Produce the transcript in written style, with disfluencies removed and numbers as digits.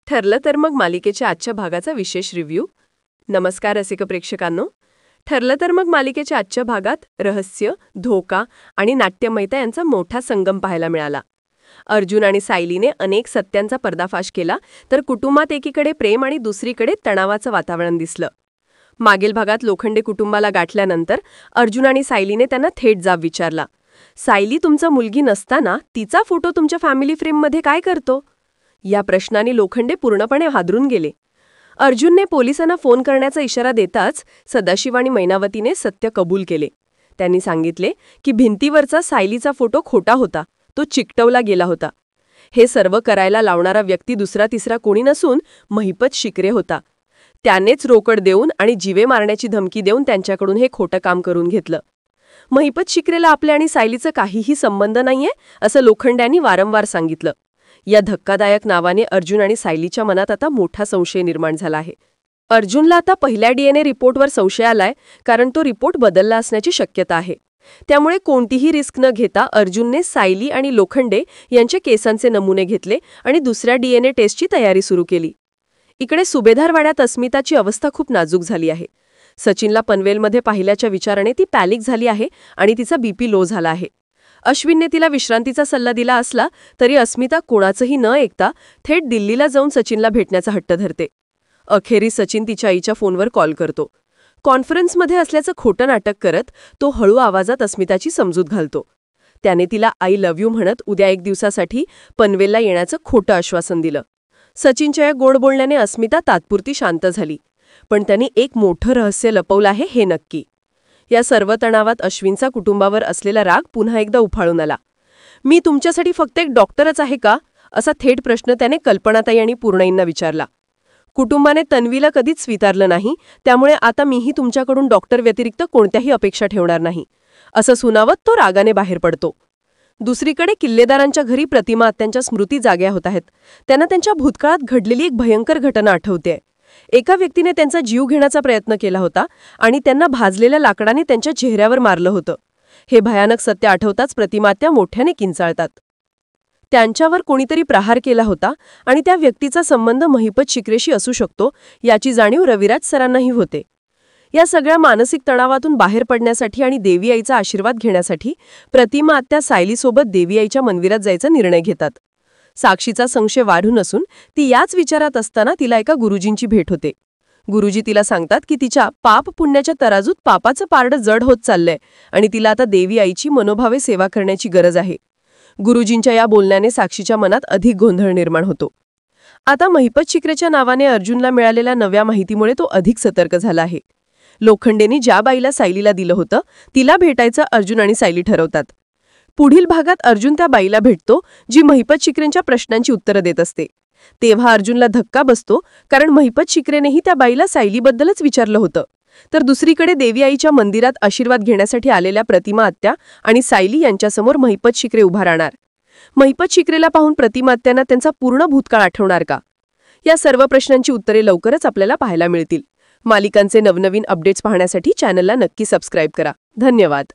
ठरलं तर मग मालिकेच्या आजच्या भागाचा विशेष रिव्ह्यू. नमस्कार रसिक प्रेक्षकांनो. ठरलं तर मग मालिकेच्या आजच्या भागात रहस्य, धोका आणि नाट्यमयता यांचा मोठा संगम पाहायला मिळाला. अर्जुन आणि सायलीने अनेक सत्यांचा पर्दाफाश केला, तर कुटुंबात एकीकडे प्रेम आणि दुसरीकडे तणावाचं वातावरण दिसलं. मागील भागात लोखंडे कुटुंबाला गाठल्यानंतर अर्जुन आणि सायलीने त्यांना थेट जाब विचारला. सायली तुमचा मुलगी नसताना तिचा फोटो तुमच्या फॅमिली फ्रेममध्ये काय करतो? या प्रश्नाने लोखंडे पूर्णपणे हादरून गेले. अर्जुनने पोलिसांना फोन करण्याचा इशारा देताच सदाशिव आणि मैनावतीने सत्य कबूल केले. त्यांनी सांगितले की भिंतीवरचा सायलीचा फोटो खोटा होता, तो चिकटवला गेला होता. हे सर्व करायला लावणारा व्यक्ती दुसरा तिसरा कोणी नसून महिपत शिकरे होता. त्यानेच रोकड देऊन आणि जीवे मारण्याची धमकी देऊन त्यांच्याकडून हे खोटं काम करून घेतलं. महिपत शिकरेला आपल्या आणि सायलीचं काहीही संबंध नाहीये असं लोखंड्यांनी वारंवार सांगितलं. या धक्कादायक नावाने अर्जुन आणि सायलीच्या मनात आता मोठा संशय निर्माण झाला आहे. अर्जुनला आता पहिल्या DNA रिपोर्टवर संशय आलाय, कारण तो रिपोर्ट बदलला असण्याची शक्यता आहे. त्यामुळे कोणतीही रिस्क न घेता अर्जुनने सायली आणि लोखंडे यांच्या केसांचे नमुने घेतले आणि दुसऱ्या DNA टेस्टची तयारी सुरू केली. इकडे सुभेदारवाड्यात अस्मिताची अवस्था खूप नाजूक झाली आहे. सचिनला पनवेलमध्ये पाहिल्याच्या विचाराने ती पॅनिक झाली आहे आणि तिचा BP लो झाला आहे. अश्विनने तिला विश्रांतीचा सल्ला दिला असला तरी अस्मिता कोणाचंही न ऐकता थेट दिल्लीला जाऊन सचिनला भेटण्याचा हट्ट धरते. अखेरीस सचिन तिच्या आईच्या फोनवर कॉल करतो. कॉन्फरन्समध्ये असल्याचं खोटं नाटक करत तो हळू आवाजात अस्मिताची समजूत घालतो. त्याने तिला आय लव्ह यू म्हणत उद्या 1 दिवसासाठी पनवेलला येण्याचं खोटं आश्वासन दिलं. सचिनच्या या गोड बोलण्याने अस्मिता तात्पुरती शांत झाली, पण त्यांनी एक मोठं रहस्य लपवलं आहे हे नक्की. या सर्व तणावात अश्विनचा कुटुंबावर असलेला राग पुन्हा एकदा उफाळून आला. मी तुमच्यासाठी फक्त एक डॉक्टरच आहे का, असा थेट प्रश्न त्याने कल्पनाताई आणि पूर्णाईंना विचारला. कुटुंबाने तन्वीला कधीच स्वीकारलं नाही, त्यामुळे आता मीही तुमच्याकडून डॉक्टर व्यतिरिक्त कोणत्याही अपेक्षा ठेवणार नाही, असं सुनावत तो रागाने बाहेर पडतो. दुसरीकडे किल्लेदारांच्या घरी प्रतिमा आत्यांच्या स्मृती जाग्या होत आहेत. त्यांना त्यांच्या भूतकाळात घडलेली एक भयंकर घटना आठवतेय. एका व्यक्तीने त्यांचा जीव घेण्याचा प्रयत्न केला होता आणि त्यांना भाजलेल्या लाकडाने त्यांच्या चेहऱ्यावर मारलं होतं. हे भयानक सत्य आठवताच प्रतिमात्या मोठ्याने किंचाळतात. त्यांच्यावर कोणीतरी प्रहार केला होता आणि त्या व्यक्तीचा संबंध महिपत शिकरेशी असू शकतो याची जाणीव रविराज सरांनाही होते. या सगळ्या मानसिक तणावातून बाहेर पडण्यासाठी आणि देवी आईचा आशीर्वाद घेण्यासाठी प्रतिमा आत्या सायलीसोबत देवी आईच्या मंदिरात जायचा निर्णय घेतात. साक्षीचा संशय वाढून असून ती याच विचारात असताना तिला एका गुरुजींची भेट होते. गुरुजी तिला सांगतात की तिच्या पाप पुण्याच्या तराजूत पापाचं पारडं जड होत चाललंय आणि तिला आता देवी आईची मनोभावे सेवा करण्याची गरज आहे. गुरुजींच्या या बोलण्याने साक्षीच्या मनात अधिक गोंधळ निर्माण होतो. आता महिपत शिकरेच्या नावाने अर्जुनला मिळालेल्या नव्या माहितीमुळे तो अधिक सतर्क झाला आहे. लोखंडेंनी ज्या बाईला सायलीला दिलं होतं तिला भेटायचं अर्जुन आणि सायली ठरवतात. पुढील भागात अर्जुन त्या बाईला भेटतो जी महिपत शिकरेंच्या प्रश्नांची उत्तरं देत असते. तेव्हा अर्जुनला धक्का बसतो, कारण महिपत शिकरेनेही त्या बाईला सायलीबद्दलच विचारलं होतं. तर दुसरीकडे देवी आईच्या मंदिरात आशीर्वाद घेण्यासाठी आलेल्या प्रतिमा आत्या आणि सायली यांच्यासमोर महिपत शिकरे उभा राहणार. महिपत शिकरेला पाहून प्रतिमा आत्यांना त्यांचा पूर्ण भूतकाळ आठवणार का? या सर्व प्रश्नांची उत्तरे लवकरच आपल्याला पाहायला मिळतील. मालिकांचे नवनवीन अपडेट्स पाहण्यासाठी चॅनलला नक्की सबस्क्राईब करा. धन्यवाद.